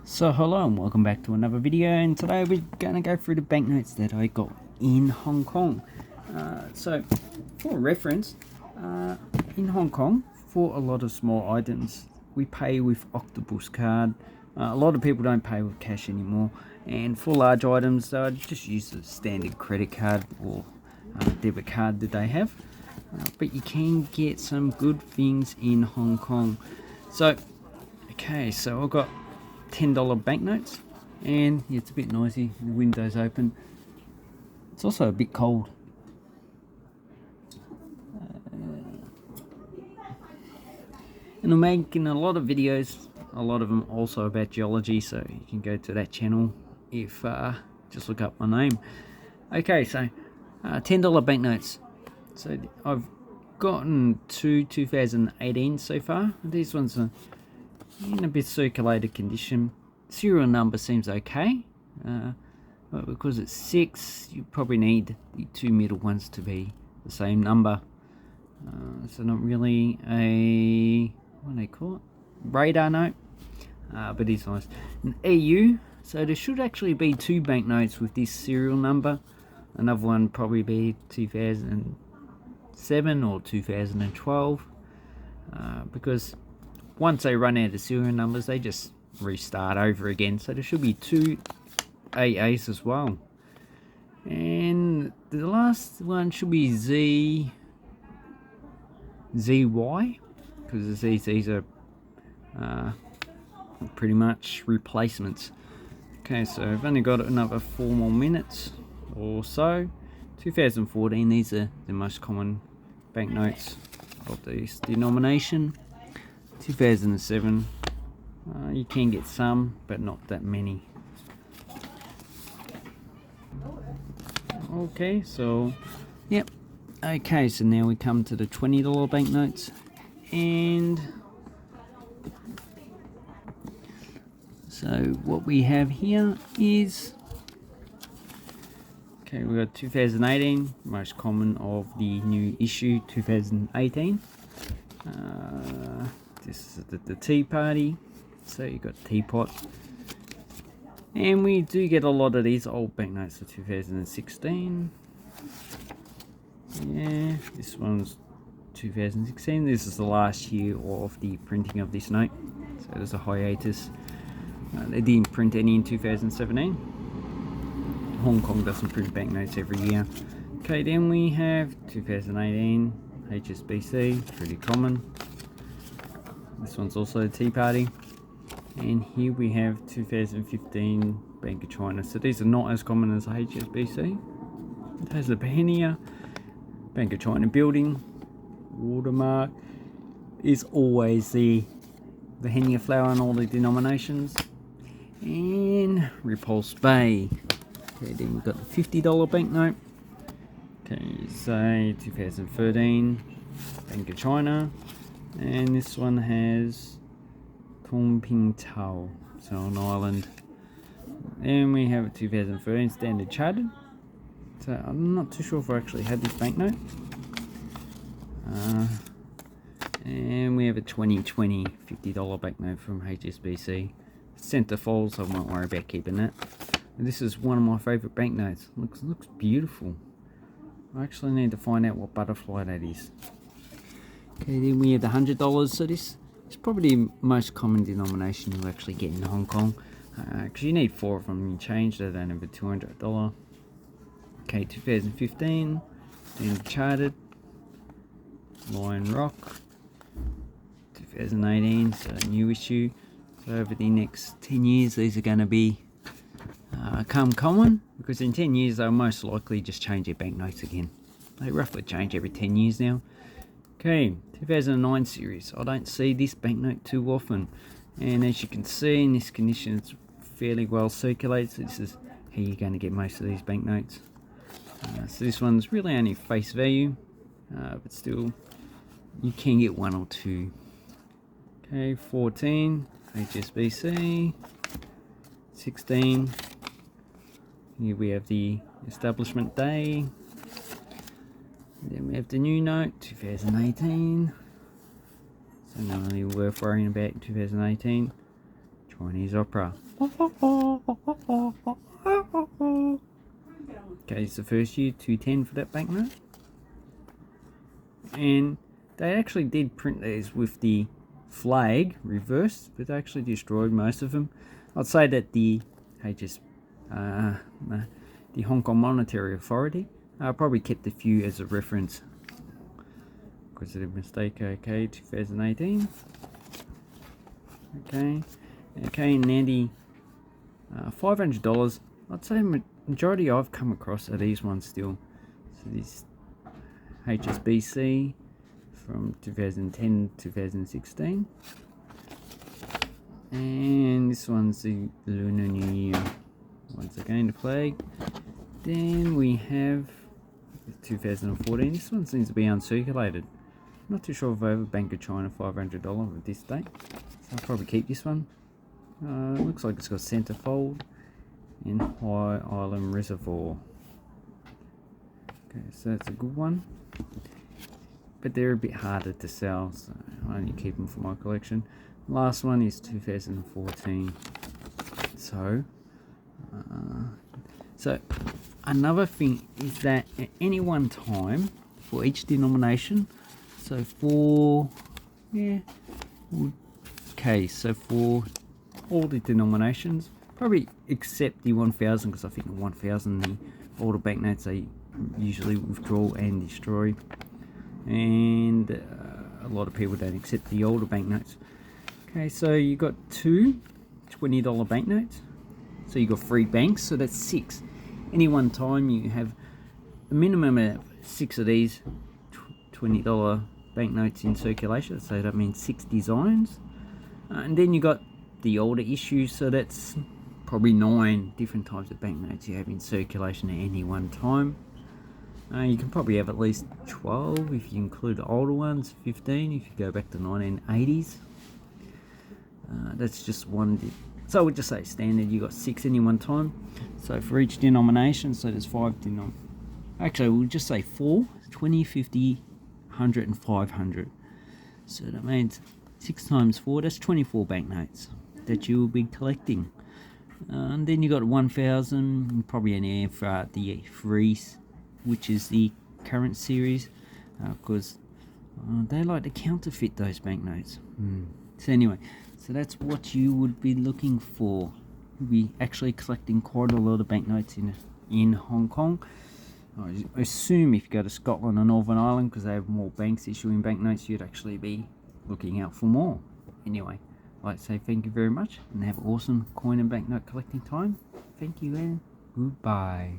So hello and welcome back to another video, and today we're going to go through the banknotes that I got in Hong Kong. So for reference, in Hong Kong, for a lot of small items we pay with octopus card. A lot of people don't pay with cash anymore, and for large items just use the standard credit card or debit card that they have. But you can get some good things in Hong Kong. So I've got $10 banknotes, and it's a bit noisy, the window's open. It's also a bit cold. And I'm making a lot of videos, a lot of them also about geology, so you can go to that channel if just look up my name. $10 banknotes. So I've gotten two 2018 so far. These ones are in a bit circulated condition. Serial number seems okay, but because it's 6, you probably need the two middle ones to be the same number. So not really a, what do they call it, radar note, but it's nice. An EU, so there should actually be two banknotes with this serial number. Another one probably be 2007 or 2012, because once they run out of serial numbers, they just restart over again. So there should be two AAs as well. And the last one should be ZY, because these are pretty much replacements. Okay, so I've only got another 4 more minutes or so. 2014, these are the most common banknotes of this denomination. 2007, you can get some, but not that many. Okay, so now we come to the $20 banknotes, and so what we have here is, we got 2018, most common of the new issue 2018. This is the tea party, so you got teapot, and we do get a lot of these old banknotes of 2016. Yeah, this one's 2016. This is the last year of the printing of this note, so there's a hiatus. They didn't print any in 2017. Hong Kong doesn't print banknotes every year. Okay, then we have 2018 HSBC, pretty common. This one's also a tea party. And here we have 2015 Bank of China. So these are not as common as HSBC. It has the Bahenia, Bank of China building, watermark is always the Bahenia flower in all the denominations. And Repulse Bay. Okay, then we've got the $50 banknote. Okay, say 2013 Bank of China. And this one has Tong Ping Tao, so an island. Then we have a 2013 Standard Chartered. So I'm not too sure if I actually had this banknote. And we have a 2020 $50 banknote from HSBC. Centre fold, so I won't worry about keeping that. And this is one of my favourite banknotes. Looks beautiful. I actually need to find out what butterfly that is. Okay, then we have the $100. So this is probably the most common denomination you actually get in Hong Kong, because you need 4 of them in change. They don't have a $200. Okay, 2015, Standard Chartered, Lion Rock, 2018, so new issue. So over the next 10 years, these are going to be come common, because in 10 years they'll most likely just change their banknotes again. They roughly change every 10 years now. Okay, 2009 series. I don't see this banknote too often, and as you can see in this condition, it's fairly well circulated. So this is how you're going to get most of these banknotes. So this one's really only face value, but still you can get 1 or 2. Okay, 14 HSBC, 16. Here we have the establishment day. Then we have the new note, 2018. So not really worth worrying about in 2018. Chinese opera. Okay, it's the first year, 210 for that banknote. And they actually did print these with the flag reversed, but they actually destroyed most of them. I'd say that the the Hong Kong Monetary Authority probably kept a few as a reference. Was it a mistake? Okay, 2018. Okay, Nandy, $500. I'd say majority I've come across are these ones still. So this HSBC from 2010 2016, and this one's the Lunar New Year. Once again, the flag. Then we have 2014. This one seems to be uncirculated. Not too sure if I have a Bank of China $500 at this date, so I'll probably keep this one. Looks like it's got centerfold and High Island Reservoir. Okay, so that's a good one, but they're a bit harder to sell, so I only keep them for my collection. Last one is 2014. So another thing is that at any one time for each denomination, so for all the denominations, probably except the 1000, because I think the 1000, the older banknotes, they usually withdraw and destroy, and a lot of people don't accept the older banknotes. Okay, so you got two $20 banknotes, so you got 3 banks, so that's 6. Any one time you have a minimum of 6 of these $20 banknotes in circulation, so that means 6 designs. And then you got the older issues, so that's probably 9 different types of banknotes you have in circulation at any one time. You can probably have at least 12 if you include the older ones, 15 if you go back to 1980s. That's just one. So I would just say standard, you got 6 any one time. So for each denomination, so there's 5 actually we'll just say 4, 20, 50, 100 and 500. So that means 6 times 4, that's 24 banknotes that you will be collecting. And then you got 1000, probably an air for the 3, which is the current series, because they like to counterfeit those banknotes. So anyway, so that's what you would be looking for. You'll be actually collecting quite a lot of banknotes in Hong Kong. I assume if you go to Scotland or Northern Ireland, because they have more banks issuing banknotes, you'd actually be looking out for more. Anyway, I'd like to say thank you very much and have awesome coin and banknote collecting time. Thank you and goodbye.